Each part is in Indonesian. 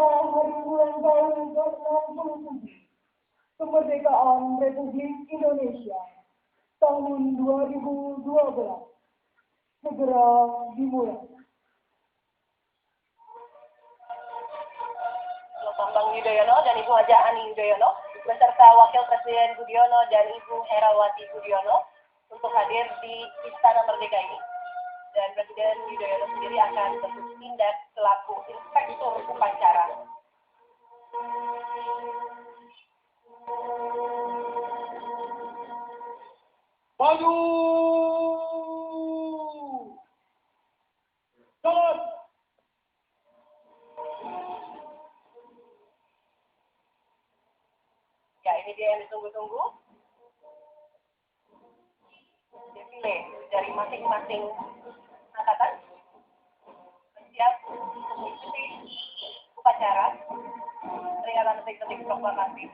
pada hari ulang tahun ke-67 kemerdekaan Republik Indonesia tahun 2012 segera dimulai. Bambang Yudhoyono dan Ibu Haja Ani Yudhoyono beserta Wakil Presiden Budiono dan Ibu Herawati Budiono untuk hadir di Istana Merdeka ini. Dan Presiden Yudhoyono sendiri akan bertindak selaku inspektur upacara. Maju! Jalan! Ya, ini dia yang ditunggu-tunggu. Defile dari masing-masing angkatan siap untuk mengikuti upacara peringatan detik-detik proklamasi.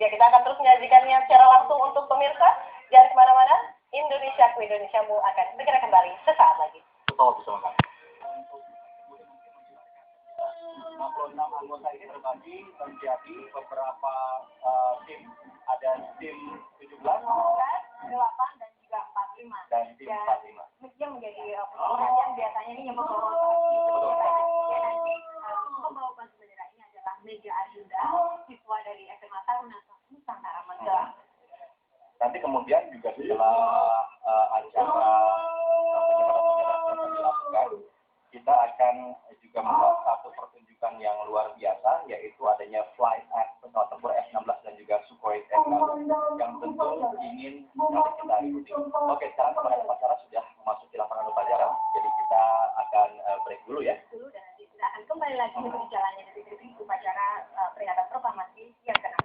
Ya, kita akan terus menyajikannya secara langsung untuk pemirsa. Jangan kemana-mana, Indonesiaku Indonesiamu akan segera kembali sesaat lagi. Betul, bersama kami. 56 anggota ini terbagi menjadi beberapa tim. Ada tim 17, 8 dan juga 45. dan tim 45. Yang menjadi perhatian biasanya ini yang membawa nanti membawa baju bendera ini adalah Mega Arjuna, siswa dari SMA Taruna Nusantara Magelang. Nanti kemudian juga setelah acara penyemprotan dilakukan, kita akan juga membuat satu pertunjukan yang luar biasa, yaitu adanya flight tempur F-16 dan juga Sukhoi S-100 yang tentu ingin nanti kita ikuti. Oke, sekarang kemarin upacara sudah memasuki lapangan upacara, jadi kita akan break dulu ya. Dan nanti kita akan kembali lagi untuk jalannya dari upacara peringatan proklamasi yang ke-6.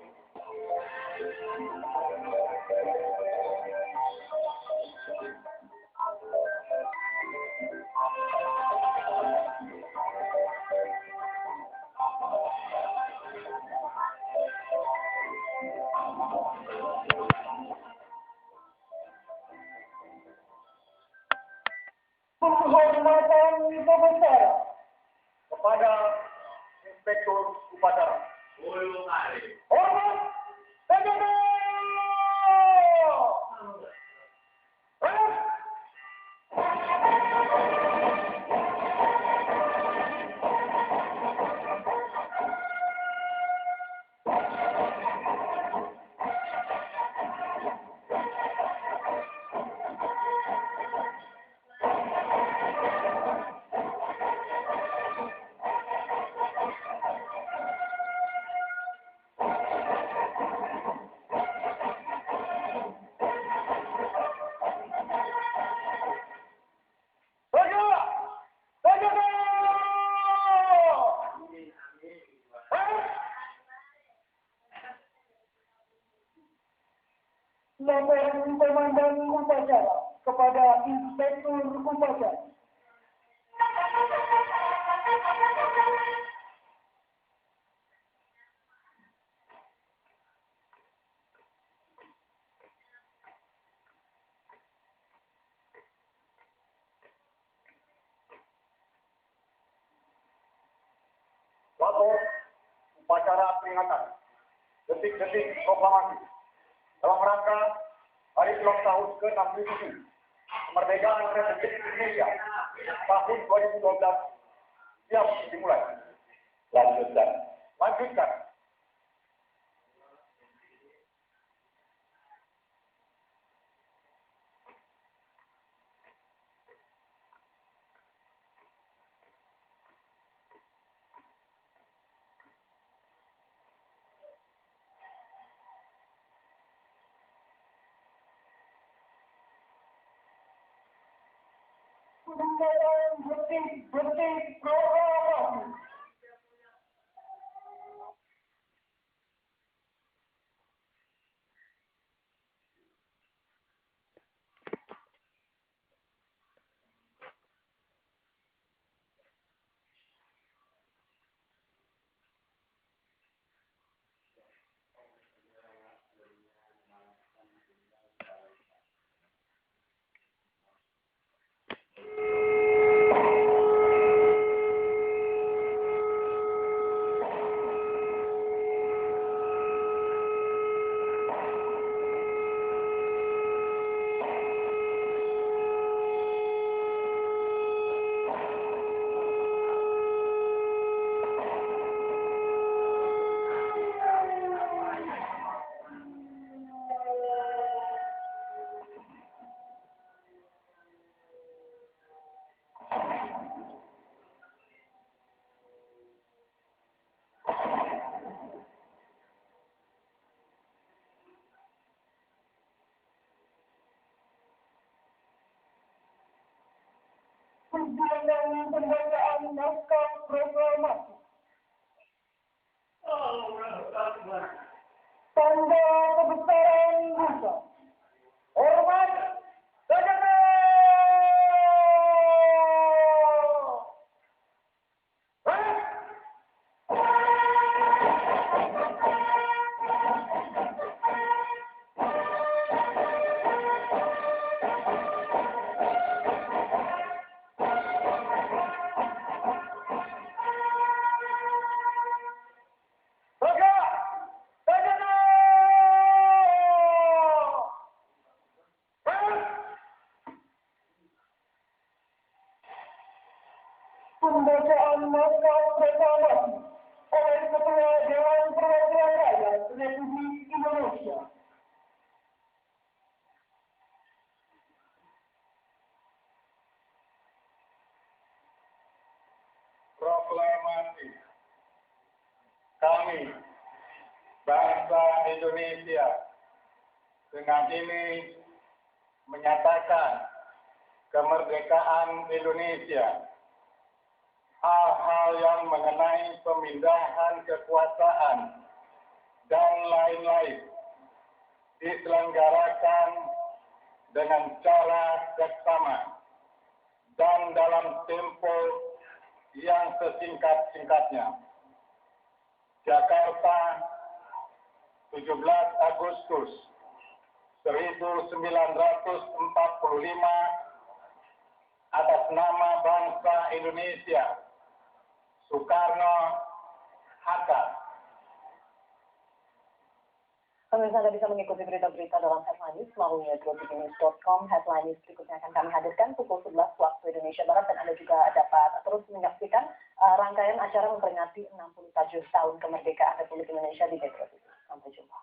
Penghormatan besar Kepada Inspektur Upacara. hormat PJB. Laporan Komandan Upacara kepada Inspektur Upacara. Lapor upacara peringatan detik-detik proklamasi dalam rangka hari ulang tahun ke-67 kemerdekaan Republik Indonesia tahun 2012 siap dimulai. Lanjutkan. Detik-detik proklamasi. ujian dan pembacaan naskah proklamasi. Tanda kebesaran buka. Hormat sejahtera. Pembacaan naskah proklamasi oleh Ketua Dewan Perwakilan Rakyat Republik Indonesia. Proklamasi. Kami, bangsa Indonesia, dengan ini menyatakan kemerdekaan Indonesia. Hal-hal yang mengenai pemindahan kekuasaan dan lain-lain diselenggarakan dengan cara seksama dan dalam tempo yang sesingkat-singkatnya. Jakarta, 17 Agustus 1945, atas nama bangsa Indonesia, Soekarno, Hatta. Pemirsa Anda bisa mengikuti berita-berita dalam Headline News melalui metro.tv.com. Headline News berikutnya akan kami hadirkan pukul 11 waktu Indonesia Barat, dan Anda juga dapat terus menyaksikan rangkaian acara memperingati 67 tahun kemerdekaan Republik Indonesia di Metro TV. Sampai jumpa.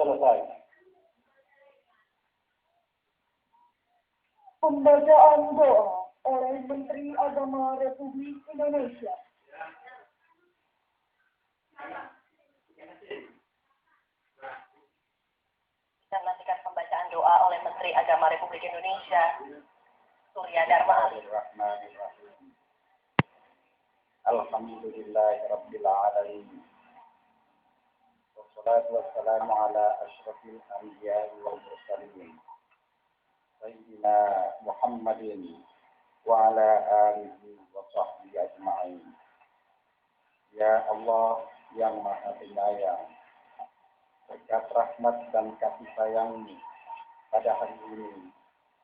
Selesai. Pembacaan doa oleh Menteri Agama Republik Indonesia. Kita menantikan pembacaan doa oleh Menteri Agama Republik Indonesia, Surya Dharma Ali. Alhamdulillahirabbil alamin. Wassalatu wassalamu ala asyrafil anbiya'i wal mursalin. Sayyidina Muhammadin wa ala alihi wa sahbihi ajma'in. Ya Allah yang Maha Penyayang, berkat rahmat dan kasih sayang-Mu, pada hari ini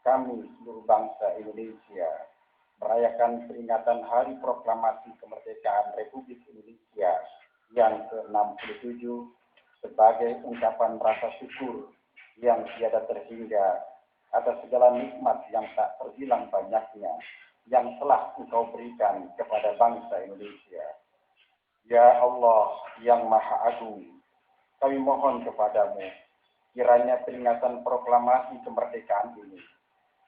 kami seluruh bangsa Indonesia merayakan peringatan Hari Proklamasi Kemerdekaan Republik Indonesia yang ke-67 sebagai ungkapan rasa syukur yang tiada terhingga atas segala nikmat yang tak terhilang banyaknya yang telah Engkau berikan kepada bangsa Indonesia. Ya Allah yang Maha Agung, kami mohon kepadamu, kiranya peringatan proklamasi kemerdekaan ini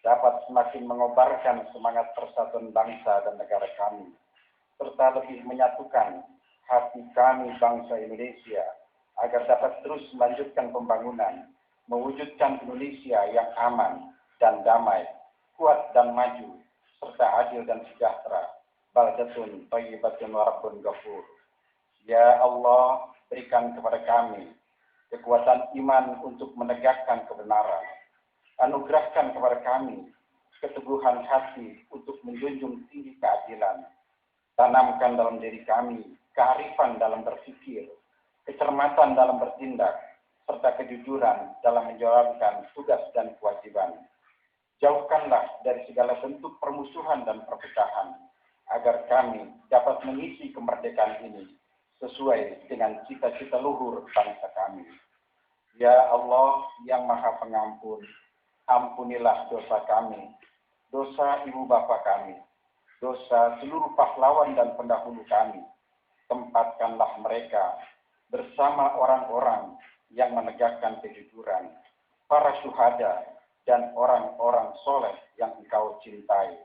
dapat semakin mengobarkan semangat persatuan bangsa dan negara kami, serta lebih menyatukan hati kami bangsa Indonesia, agar dapat terus melanjutkan pembangunan, mewujudkan Indonesia yang aman dan damai, kuat dan maju, serta adil dan sejahtera. Baldatun thayyibatun wa rabbun ghafur. Ya Allah, berikan kepada kami kekuatan iman untuk menegakkan kebenaran. Anugerahkan kepada kami keteguhan hati untuk menjunjung tinggi keadilan. Tanamkan dalam diri kami kearifan dalam berpikir, kecermatan dalam bertindak, serta kejujuran dalam menjalankan tugas dan kewajiban. Jauhkanlah dari segala bentuk permusuhan dan perpecahan, agar kami dapat mengisi kemerdekaan ini sesuai dengan cita-cita luhur bangsa kami. Ya Allah yang Maha Pengampun, ampunilah dosa kami, dosa ibu bapa kami, dosa seluruh pahlawan dan pendahulu kami. Tempatkanlah mereka bersama orang-orang yang menegakkan kejujuran, para syuhada dan orang-orang soleh yang Engkau cintai.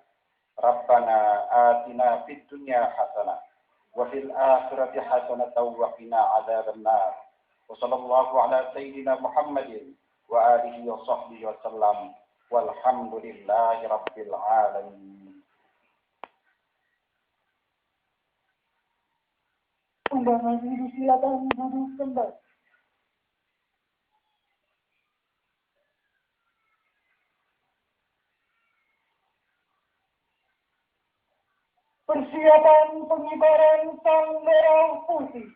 Rabbana atina fid dunya hasanah wa fil akhirati hasanah wa qina adzabannar. Wa sallallahu ala sayyidina Muhammadin wa alihi wa sahbihi wa sallam. Walhamdulillahi rabbil alamin. Undangan diri silakan duduk kembali. Persiapan pengibaran sang merah putih.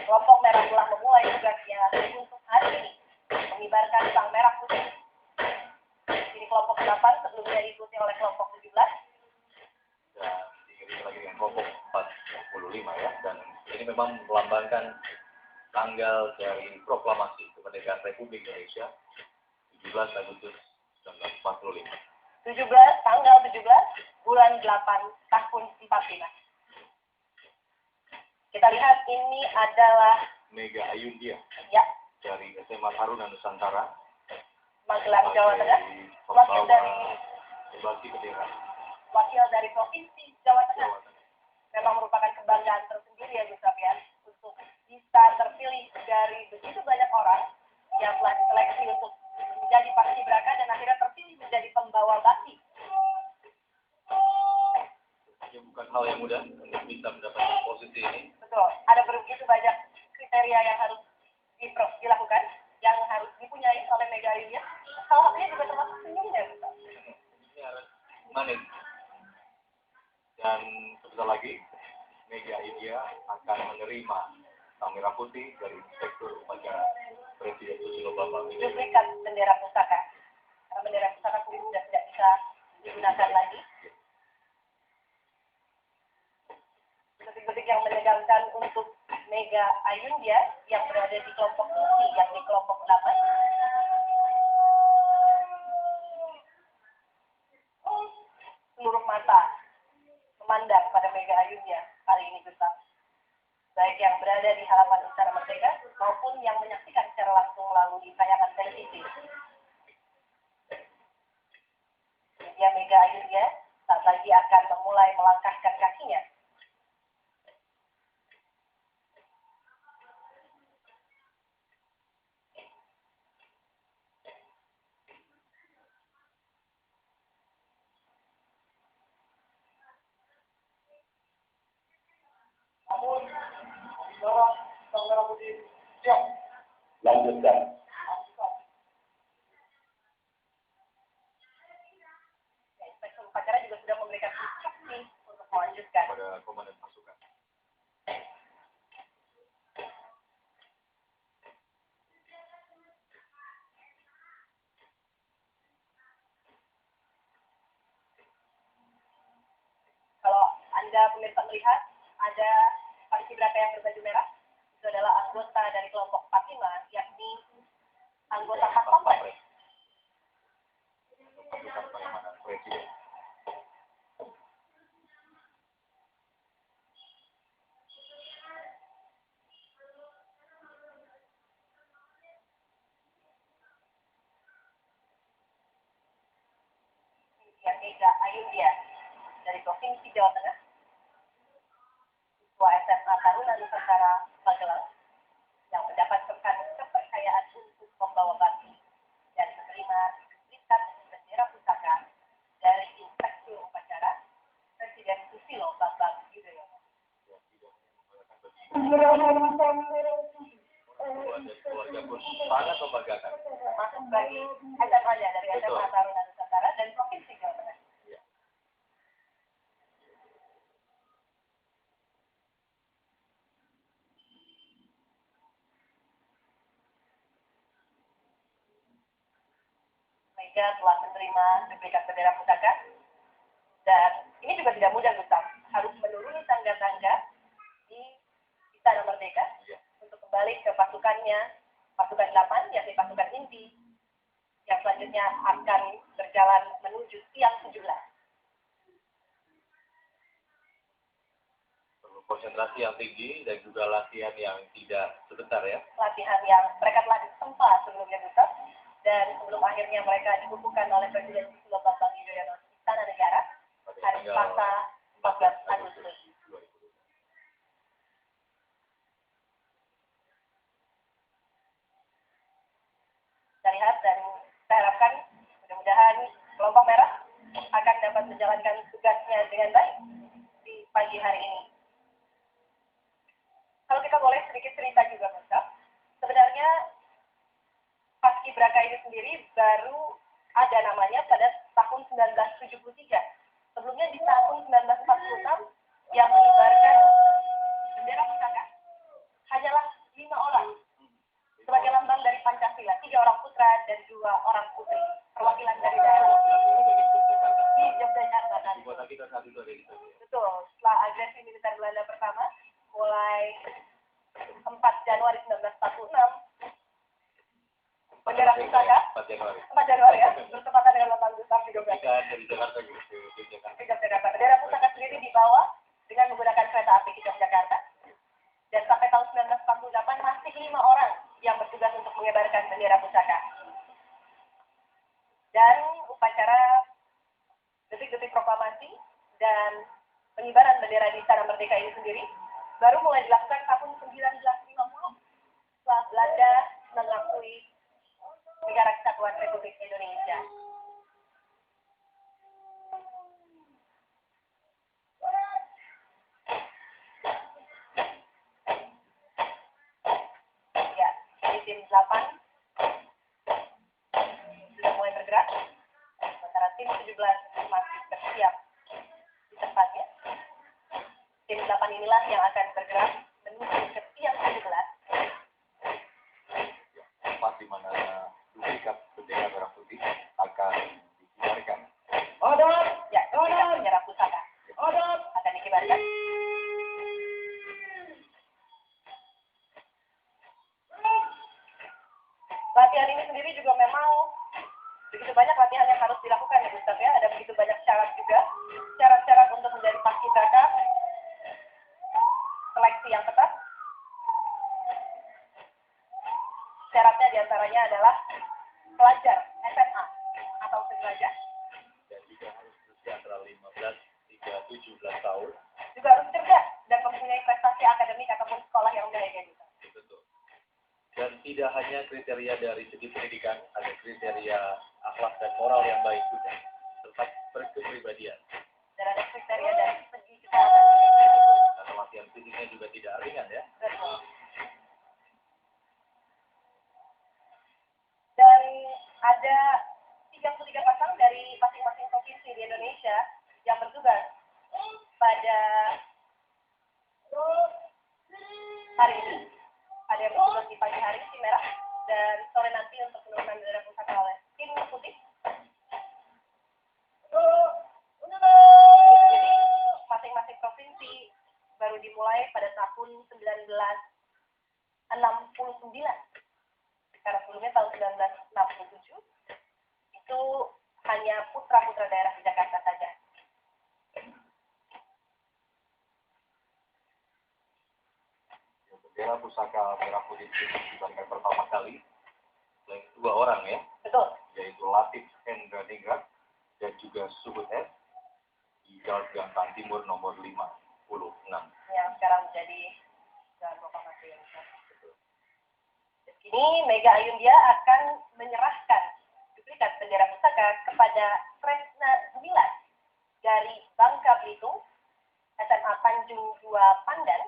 Kelompok merah telah memulai tugasnya untuk hari ini mengibarkan sang merah putih. Ini kelompok 8 sebelumnya diikuti oleh kelompok 17. Dan diikuti lagi dengan kelompok 45 ya. Dan ini memang melambangkan tanggal dari proklamasi kemerdekaan Republik Indonesia 17 Agustus 1945. Tanggal 17 bulan 8 tahun 45. Kita lihat ini adalah Mega Ayundya ya, dari SMA Taruna Nusantara, Magelang, Jawa Tengah. Wakil dari Provinsi Jawa Tengah. Memang merupakan kebanggaan tersendiri ya Gustaf ya, untuk bisa terpilih dari begitu banyak orang yang telah diseleksi untuk menjadi paskibraka dan akhirnya terpilih menjadi pembawa baki. Ini bukan hal yang mudah untuk bisa mendapatkan posisi ini. Betul, ada begitu banyak kriteria yang harus dilakukan, yang harus dipunyai oleh Mega Ayundya. Salah satunya juga termasuk senyumnya. Ini harus manis. Dan sebentar lagi Mega Ayundya akan menerima sang merah putih dari Inspektur Upacara Presiden Susilo Bambang Yudhoyono. Duplikat bendera pusaka. Karena bendera pusaka kulit sudah tidak bisa digunakan lagi. Detik-detik yang menegangkan untuk Mega Ayundya yang berada di kelompok inti, yang di kelompok 8. Seluruh mata memandang pada Mega Ayundya kali ini Gustaf. Baik yang berada di halaman Istana Merdeka maupun yang menyaksikan secara langsung melalui tayangan televisi. Ya, Mega Ayundya saat lagi akan memulai melangkahkan kakinya pasukan. Pada komandan pasukan. Kalau Anda pemirsa melihat, ada paskibraka yang berbaju merah. Itu adalah anggota dari kelompok Fatima, yakni anggota Pas Pampres. Pasukan pengamanan presiden. Yang Ega Ayudya dari Provinsi Jawa Tengah, siswa SMA Taruna Nusantara Magelang, yang mendapatkan kepercayaan untuk membawa baki dan menerima sertifikat bendera pusaka dari Inspektur Upacara Presiden Susilo Bambang Yudhoyono. Keluarga pun sangat membanggakan. Termasuk bagi SMA-nya dari SMA Taruna Nusantara dan Provinsi Jawa Tengah. Ya. Mega telah menerima sertifikat bendera pusaka, dan ini juga tidak mudah, Gustaf. Harus menuruni tangga-tangga di Istana Merdeka Ya. untuk kembali ke pasukannya, pasukan 8, yakni pasukan inti, yang selanjutnya akan berjalan menuju tiang 17. Perlu konsentrasi yang tinggi dan juga latihan yang tidak sebentar ya. Latihan yang mereka telah ditempa sebelumnya, Gustaf, dan sebelum akhirnya mereka dikukuhkan oleh Presiden Susilo Bambang Yudhoyono di Istana Negara hari Selasa 14 Agustus. 2020. Kita lihat dan kita harapkan mudah-mudahan kelompok merah akan dapat menjalankan tugasnya dengan baik di pagi hari ini. Kalau kita boleh sedikit cerita juga, Gustaf, sebenarnya paskibraka ini sendiri baru ada namanya pada tahun 1973. Sebelumnya di tahun 1946 yang mengibarkan bendera pusaka hanyalah 5 orang sebagai lambang dari Pancasila, 3 orang putra dan 2 orang putri, perwakilan dari daerah di Yogyakarta. Ibu kota kita saat itu ada di sana. Betul, setelah agresi militer Belanda pertama, mulai 4 Januari 1946, bendera pusaka 4 Januari. 4 Januari ya, bertepatan dengan 8 Agustus di Yogyakarta. Ketika dari Jakarta ke Yogyakarta. Bendera pusaka sendiri dibawa dengan menggunakan kereta api ke Yogyakarta. Dan sampai tahun 1948 masih 5 orang yang bertugas untuk mengibarkan bendera pusaka. Dan upacara detik-detik proklamasi dan pengibaran bendera di Istana Merdeka ini sendiri baru mulai dilakukan tahun 1950 setelah Belanda mengakui Negara Kesatuan Republik Indonesia. Ya, di tim 8 sudah mulai bergerak, sementara tim 17 masih bersiap di tempatnya. Tim 8 inilah yang akan bergerak menuju ke tiang 17. Tempat di mana duplikat bendera merah putih akan dikibarkan. Ya, duplikat bendera pusaka akan dikibarkan. Latihan ini sendiri juga memang begitu banyak latihan yang harus dilakukan ya, Gustaf ya. Ada begitu banyak syarat juga, syarat-syarat untuk menjadi paskibraka, seleksi yang ketat. Syaratnya diantaranya adalah pelajar SMA atau sederajat, Dan juga harus berusia antara 15 hingga 17 tahun. juga harus cerdas dan mempunyai prestasi akademik ataupun sekolah yang baik, gitu. Betul. Dan tidak hanya kriteria dari segi pendidikan, ada kriteria akhlak dan moral yang baik juga, serta berkepribadian. Dan ada kriteria dari segi kesehatan. Karena latihan fisiknya juga tidak ringan ya. Betul. Dan ada 33 pasang dari masing-masing provinsi di Indonesia yang bertugas pada baru dimulai pada tahun 1969. Karena sebelumnya tahun 1967 itu hanya putra-putra daerah di Jakarta saja. Bendera pusaka merah putih dikibarkan pertama kali oleh 2 orang ya, Betul. yaitu Latif Hendra Ningrat dan juga Suhut S di Jalan Gampang Timur nomor 56. Yang sekarang menjadi Jalan Proklamasi yang Kini Mega Ayundya akan menyerahkan duplikat bendera pusaka kepada Tresna Gumilar dari Bangka Belitung, SMA Tanjung 2 Pandan,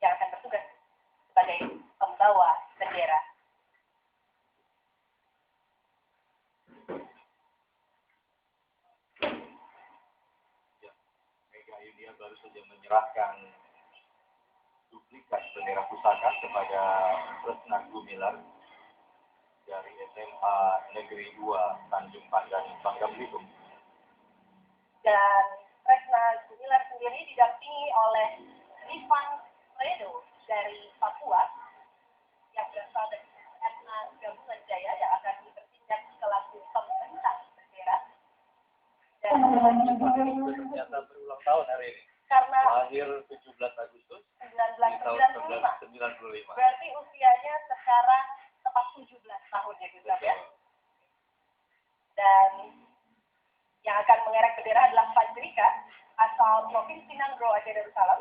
yang akan bertugas sebagai pembawa bendera. Ya, Mega Ayundya baru saja menyerahkan duplikat bendera pusaka kepada Tresna Gumilar dari SMA Negeri 2 Tanjung Pandan, Bangka Belitung. Dan Tresna Gumilar sendiri didampingi oleh Rifan Fredo dari Papua yang berasal dari SMA Gabungan Jaya yang akan bertindak selaku pembentang bendera. Dan Ternyata berulang tahun hari ini. karena Lahir 17 Agustus 1995, berarti usianya sekarang tepat 17 tahun ya Gustaf ya. Dan yang akan mengerek bendera adalah Fajrika asal Provinsi Nangro Aceh Darussalam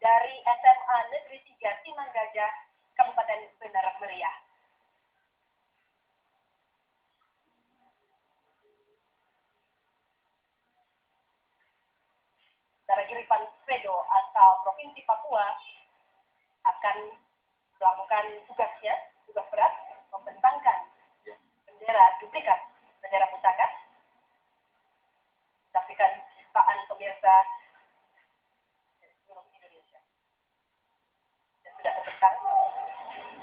dari SMA Negeri 3 Timang Gajah, Kabupaten Benar Meriah. Sementara Irfan Fredo asal Provinsi Papua akan melakukan tugas berat, membentangkan bendera duplikat bendera pusaka. Saksikan ciptaan pemirsa seluruh Indonesia. Dan sudah terbentang.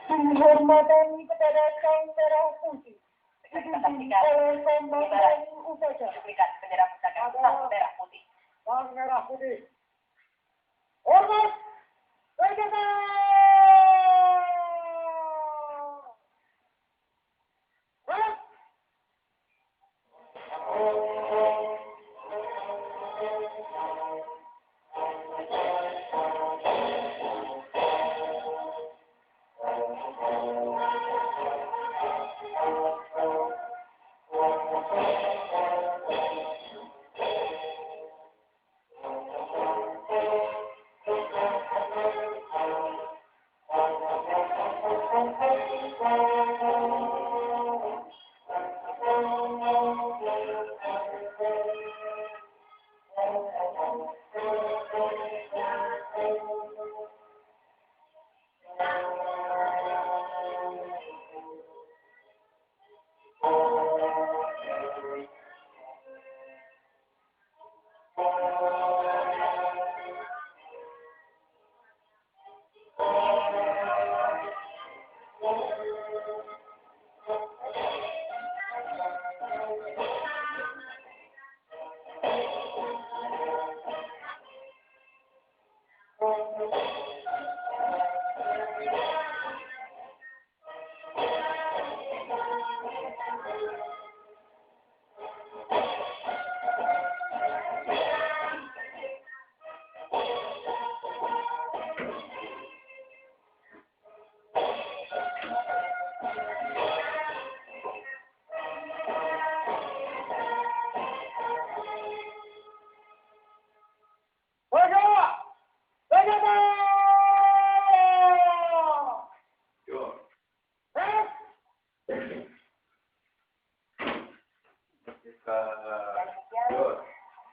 Penghormatan kepada kaum merah putih. Kita saksikan pengibaran duplikat bendera pusaka sang merah putih. Sang merah putih. Hormat Merdeka! Baik.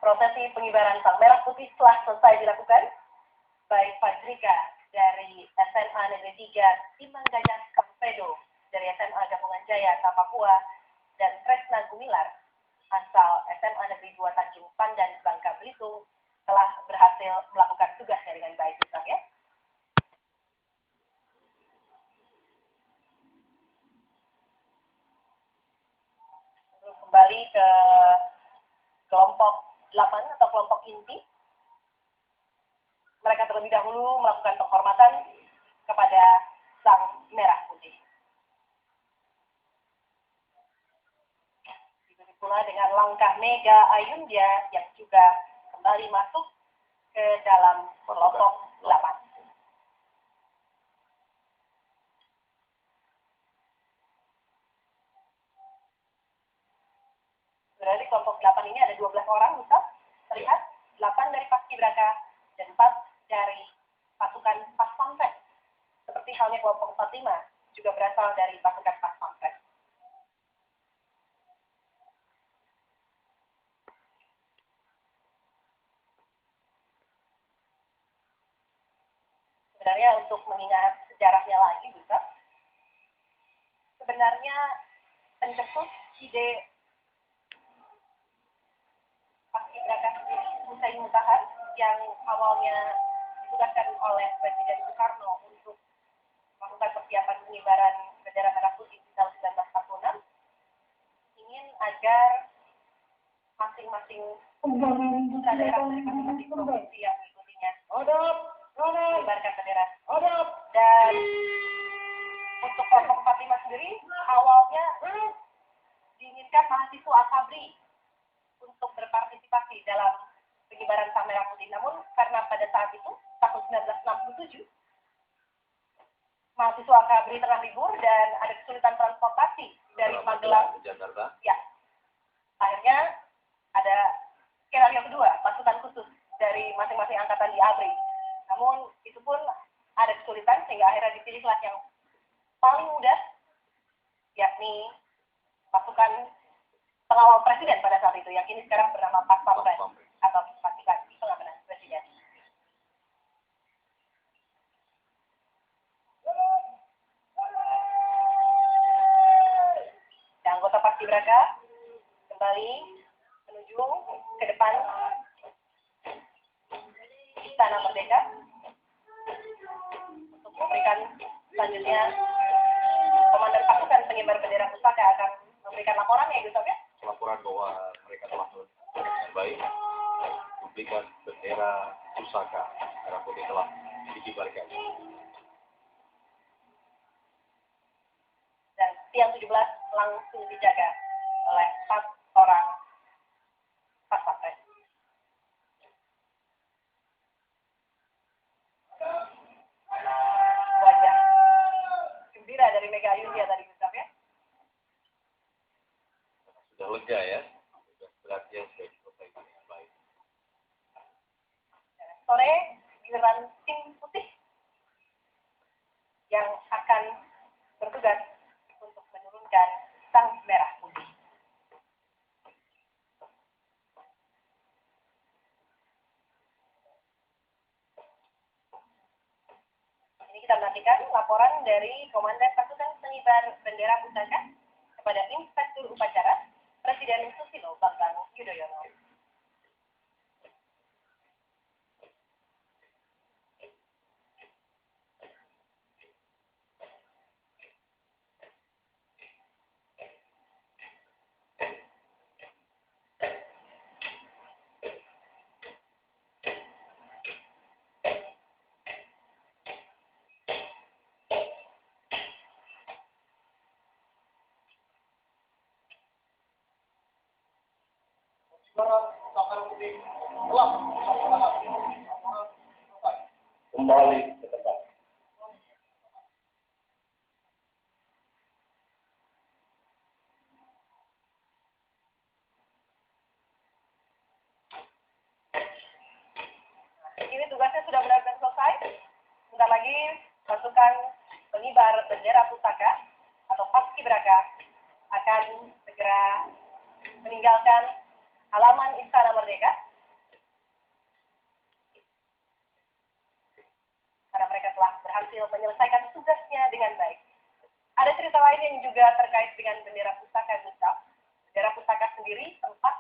Prosesi pengibaran sang merah putih telah selesai dilakukan. Baik Fajrika dari SMA Negeri 3 Timang Gajah Kampedo dari SMA Gabungan Jaya Papua dan Tresna Gumilar asal SMA Negeri 2 Tanjung Pandan Bangka Belitung telah berhasil melakukan tugasnya dengan baik, Ustaz ya. Kembali ke kelompok 8 atau kelompok inti terlebih dahulu melakukan penghormatan kepada Sang Merah Putih. Diikuti pula dengan langkah Mega Ayundya yang juga kembali masuk ke dalam kelompok 8. Berarti kelompok 8 ini ada 12 orang, bisa terlihat 8 dari Paskibraka dan 4 dari pasukan Pas Pampres. Seperti halnya kelompok 45 juga berasal dari pasukan Pas Pampres. Sebenarnya untuk mengingat sejarahnya lagi, bisa. Sebenarnya pencetus ide Paskibraka Hussein Mutahar yang awalnya ditugaskan oleh Presiden Soekarno untuk melakukan persiapan pengibaran bendera merah putih di tahun 1946 ingin agar masing-masing putra daerah dari masing-masing provinsi yang mengikutinya mengibarkan bendera. Dan untuk kelompok 45 sendiri awalnya diinginkan mahasiswa Akabri untuk berpartisipasi dalam pengibaran Sang Merah Putih. Namun karena pada saat itu tahun 1967 mahasiswa Akabri tengah libur dan ada kesulitan transportasi dari Magelang ke Jakarta. Ya, akhirnya ada skenario kedua, pasukan khusus dari masing-masing angkatan di ABRI. Namun itu pun ada kesulitan sehingga akhirnya dipilihlah yang paling mudah, yakni pasukan pengawal presiden pada saat itu, yang ini sekarang bernama Pas Pampres atau pasukan pengamanan presiden. Dan anggota Paskibraka kembali menuju ke depan Istana Merdeka untuk memberikan selanjutnya komandan pasukan pengibar bendera pusaka akan memberikan laporan ya Yusuf ya. Laporan bahwa mereka telah dengan baik memberikan bendera pusaka merah putih telah dikibarkan. Dan tiang 17 langsung dijaga oleh 4 orang Pas Pampres. Wajah gembira dari Mega Ayundya tadi Yusuf ya. Sudah lega ya, sudah berarti yang sudah diselesaikan dengan baik. Sore giliran tim putih yang akan bertugas untuk menurunkan Sang Merah Putih. Ini kita menantikan laporan dari Komandan Pasukan Pengibar Bendera Pusaka kepada Inspektur Upacara Presiden Susilo Bambang Yudhoyono. Kembali ke tempat. Ini tugasnya sudah benar-benar selesai. Sebentar lagi pasukan pengibar bendera pusaka atau Paskibraka akan segera meninggalkan halaman Istana Merdeka karena mereka telah berhasil menyelesaikan tugasnya dengan baik. Ada cerita lain yang juga terkait dengan bendera pusaka Gustav. Bendera pusaka sendiri sempat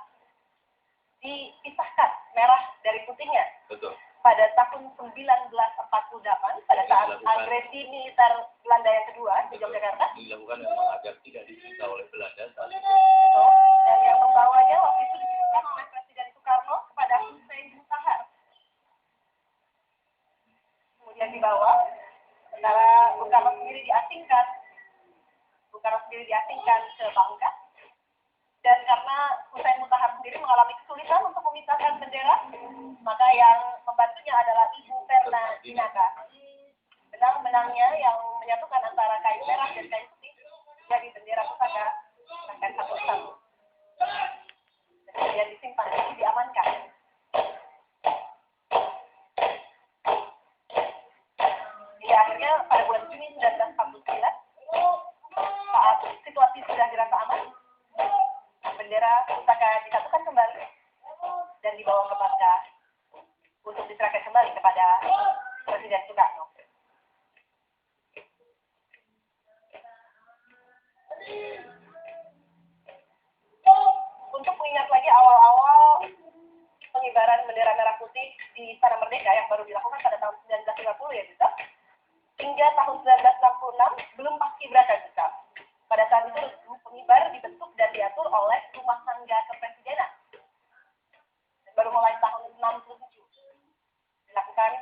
dipisahkan merah dari putihnya. Betul. Pada tahun 1948 pada saat agresi militer Belanda yang kedua di Yogyakarta. Dilakukan memang agar tidak disita oleh Belanda saat itu. Betul. Dan yang membawanya waktu itu diberikan oleh Presiden Soekarno kepada Hussein Mutahar. yang dibawa. Sementara Bung Karno sendiri diasingkan ke Bangka. Dan karena Hussein Mutahar sendiri mengalami kesulitan untuk memisahkan bendera, maka yang membantunya adalah Ibu Verna Dinaka. Benang-benangnya yang menyatukan antara kain merah dan kain putih jadi bendera pusaka bahkan satu persatu. Kemudian disimpan, diamankan. Hingga akhirnya pada bulan Juni 1949, saat situasi sudah dirasa aman, bendera pusaka disatukan kembali dan dibawa ke Bangka untuk diserahkan kembali kepada Presiden Soekarno. Untuk mengingat lagi awal-awal pengibaran bendera merah putih di Istana Merdeka yang baru dilakukan pada tahun 1950 ya Gustaf, hingga tahun 1966 belum paskibraka Gustaf. Pada saat itu pengibar dibentuk dan diatur oleh Rumah Tangga Kepresidenan. Dan baru mulai tahun 67 dilakukan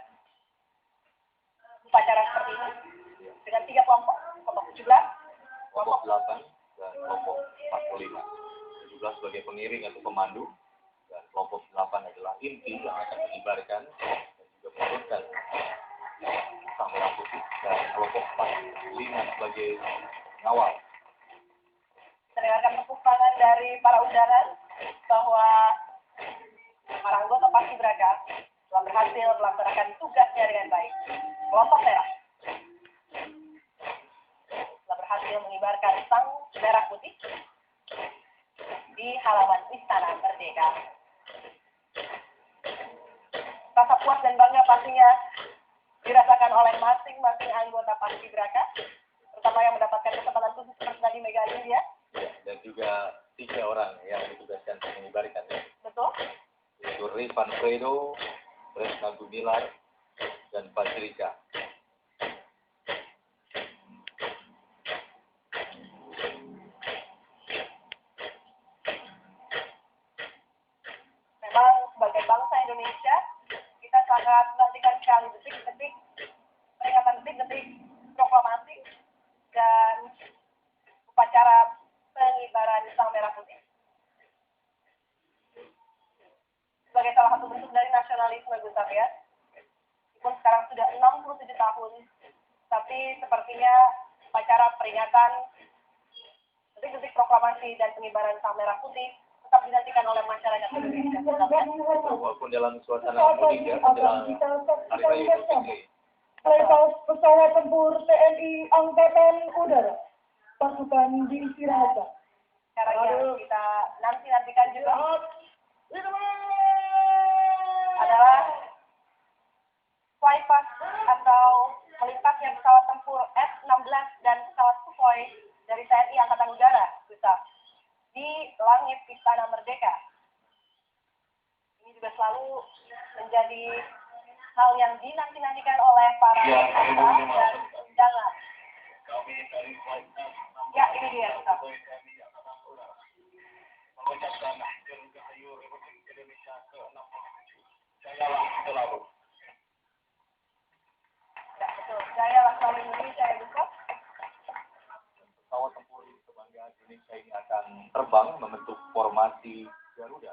upacara seperti ini dengan 3 kelompok 17, kelompok 8 dan kelompok 45. 17 sebagai pengiring atau pemandu, dan kelompok 8 adalah inti yang akan mengibarkan dan juga menurunkan sang merah putih, dan kelompok 45 sebagai pengawal. Mendengarkan tepuk tangan dari para undangan bahwa para anggota Paskibraka telah berhasil melaksanakan tugasnya dengan baik. Kelompok merah telah berhasil mengibarkan sang merah putih di halaman Istana Merdeka. Rasa puas dan bangga pastinya dirasakan oleh masing-masing anggota Paskibraka, terutama yang mendapatkan kesempatan khusus seperti tadi Mega India. Dan juga 3 orang yang ditugaskan untuk mengibarkan. Betul. Yaitu Rifan Fredo, Resna Gumilar, dan Patrika. Memang sebagai bangsa Indonesia, kita sangat menantikan sekali detik-detik, peringatan detik-detik proklamasi dan upacara pengibaran sang merah putih. Sebagai salah satu bentuk dari nasionalisme Gustaf ya. Meskipun sekarang sudah 67 tahun, tapi sepertinya upacara peringatan detik-detik proklamasi dan pengibaran sang merah putih tetap dinantikan oleh masyarakat Indonesia. Walaupun dalam suasana mudik ya, menjelang Hari Raya Idul Fitri. Lepas pesawat tempur TNI Angkatan Udara, pasukan diistirahatkan. Caranya kita nantikan juga adalah flypast atau melintasnya pesawat tempur F-16 dan pesawat Sukhoi dari TNI Angkatan Udara, Gustaf, di langit Istana Merdeka. Ini juga selalu menjadi hal yang dinantikan oleh para peserta dan undangan. Ya, ini dia, Gustaf. Mengucapkan Dirgahayu Republik Indonesia ke-67. Jayalah selalu. Ya, betul. Jayalah selalu Indonesia ya, Gustaf. Pesawat tempur kebanggaan Indonesia ini akan terbang membentuk formasi Garuda.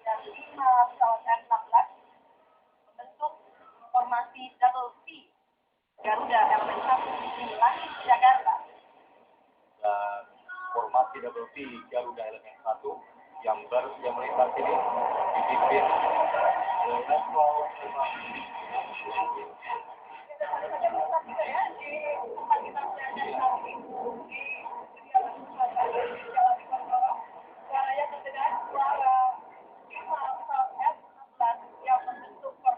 Dan 5 pesawat F-16 membentuk formasi double V Garuda elemen 1 di langit Jakarta. Dan formasi double V Garuda elemen 1 yang melintas ini dipimpin oleh Letkol yang membentuk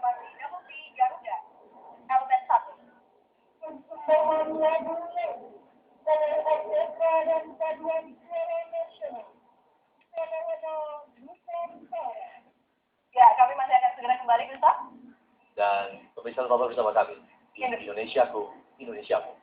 formasi double V Garuda elemen 1. Mohon lagunya oleh orkestra dan paduan suara nasional. Fenomena Nusantara. Ya, kami masih akan segera kembali, Gustaf. dan pemirsa tetaplah bersama kami di Indonesiaku, Indonesiamu.